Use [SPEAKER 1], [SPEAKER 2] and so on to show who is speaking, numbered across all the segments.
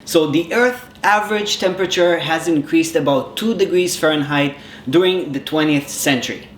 [SPEAKER 1] So the Earth's average temperature has increased about 2 degrees Fahrenheit during the 20th century.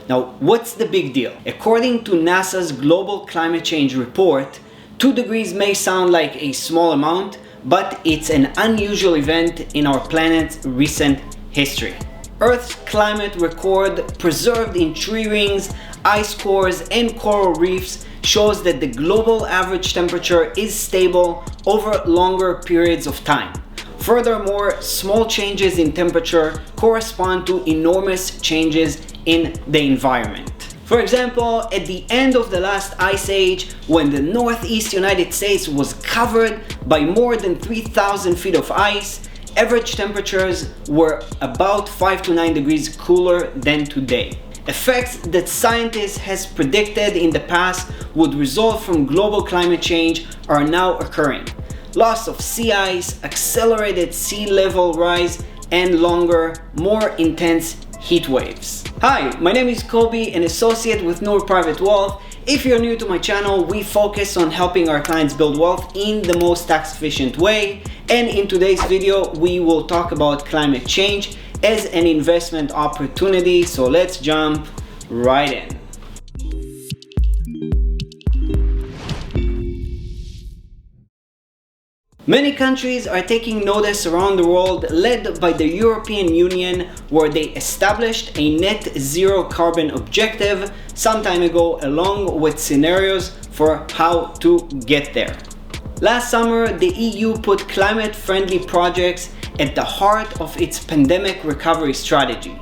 [SPEAKER 1] Now, what's the big deal? According to NASA's Global Climate Change Report, 2 degrees may sound like a small amount, but it's an unusual event in our planet's recent history. Earth's climate record, preserved in tree rings, ice cores, and coral reefs, shows that the global average temperature is stable over longer periods of time. Furthermore, small changes in temperature correspond to enormous changes in the environment. For example, at the end of the last ice age, when the northeast United States was covered by more than 3,000 feet of ice, average temperatures were about 5 to 9 degrees cooler than today. Effects that scientists has predicted in the past would result from global climate change are now occurring. Loss of sea ice, accelerated sea level rise, and longer, more intense heat waves. Hi, my name is Kobe, an associate with Noor Private Wealth. If you're new to my channel, we focus on helping our clients build wealth in the most tax efficient way. And in today's video, we will talk about climate change as an investment opportunity. So let's jump right in. Many countries are taking notice around the world, led by the European Union, where they established a net zero carbon objective some time ago, along with scenarios for how to get there. Last summer, the EU put climate-friendly projects at the heart of its pandemic recovery strategy.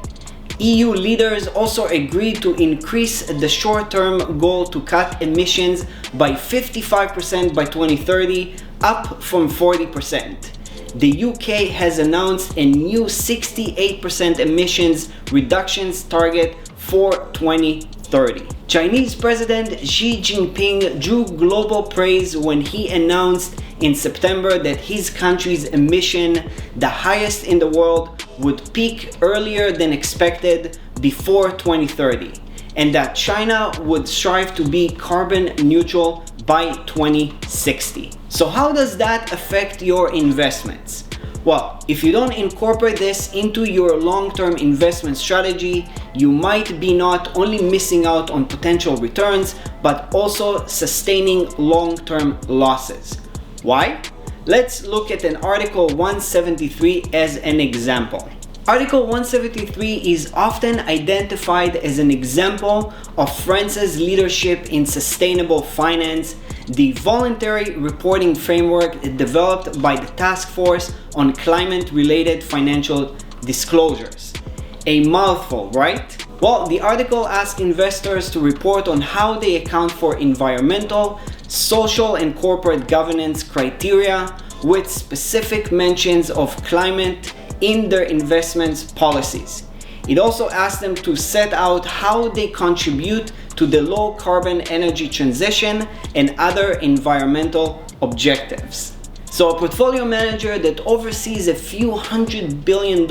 [SPEAKER 1] EU leaders also agreed to increase the short-term goal to cut emissions by 55% by 2030, up from 40%. The UK has announced a new 68% emissions reductions target for 2030. Chinese President Xi Jinping drew global praise when he announced in September that his country's emission, the highest in the world, would peak earlier than expected before 2030, and that China would strive to be carbon neutral by 2060. So how does that affect your investments? Well, if you don't incorporate this into your long-term investment strategy, you might be not only missing out on potential returns, but also sustaining long-term losses. Why? Let's look at an Article 173 as an example. Article 173 is often identified as an example of France's leadership in sustainable finance, the voluntary reporting framework developed by the Task Force on Climate-Related Financial Disclosures. A mouthful, right? Well, the article asks investors to report on how they account for environmental, social, and corporate governance criteria, with specific mentions of climate in their investments policies. It also asks them to set out how they contribute to the low carbon energy transition and other environmental objectives. So a portfolio manager that oversees a few $100 billion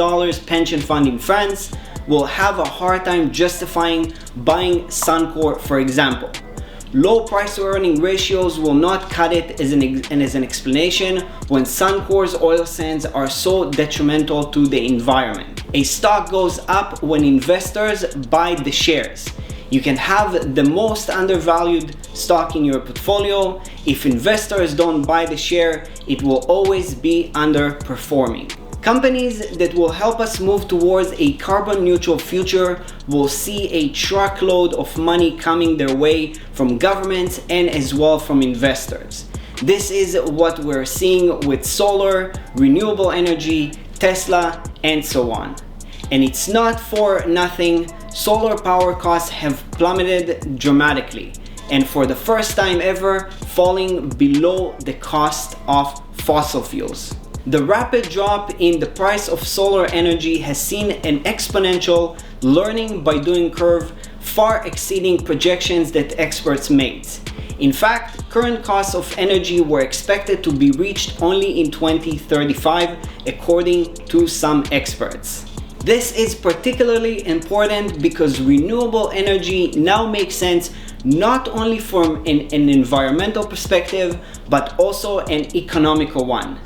[SPEAKER 1] pension fund in France will have a hard time justifying buying Suncor, for example. Low price to earning ratios will not cut it as an explanation when Suncor's oil sands are so detrimental to the environment. A stock goes up when investors buy the shares. You can have the most undervalued stock in your portfolio. If investors don't buy the share, it will always be underperforming. Companies that will help us move towards a carbon neutral future will see a truckload of money coming their way from governments and as well from investors. This is what we're seeing with solar, renewable energy, Tesla, and so on. And it's not for nothing, solar power costs have plummeted dramatically, and for the first time ever, falling below the cost of fossil fuels. The rapid drop in the price of solar energy has seen an exponential learning by doing curve far exceeding projections that experts made. In fact, current costs of energy were expected to be reached only in 2035, according to some experts. This is particularly important because renewable energy now makes sense not only from an environmental perspective, but also an economical one.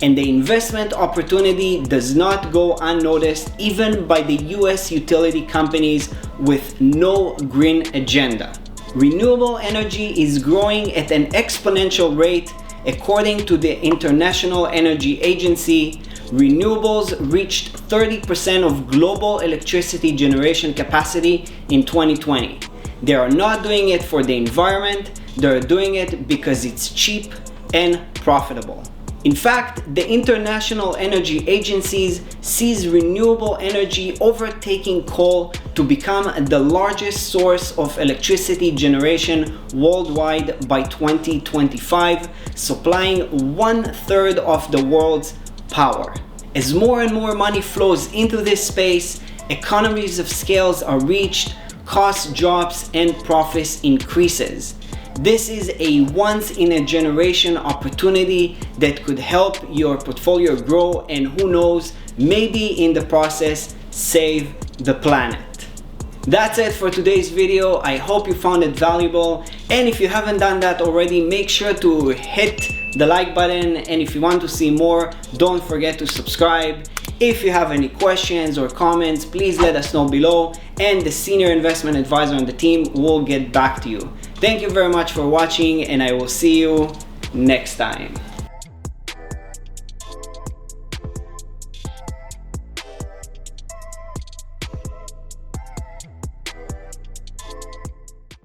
[SPEAKER 1] and the investment opportunity does not go unnoticed even by the US utility companies with no green agenda. Renewable energy is growing at an exponential rate. According to the International Energy Agency, renewables reached 30% of global electricity generation capacity in 2020. They are not doing it for the environment, they're doing it because it's cheap and profitable. In fact, the International Energy Agency sees renewable energy overtaking coal to become the largest source of electricity generation worldwide by 2025, supplying 1/3 of the world's power. As more and more money flows into this space, economies of scales are reached, cost drops, and profits increases. This is a once-in-a-generation opportunity that could help your portfolio grow and, who knows, maybe in the process save the planet. That's it for today's video. I hope you found it valuable, and if you haven't done that already, make sure to hit the like button, and if you want to see more, don't forget to subscribe. If you have any questions or comments, please let us know below, and the senior investment advisor on the team will get back to you. Thank you very much for watching, and I will see you next time.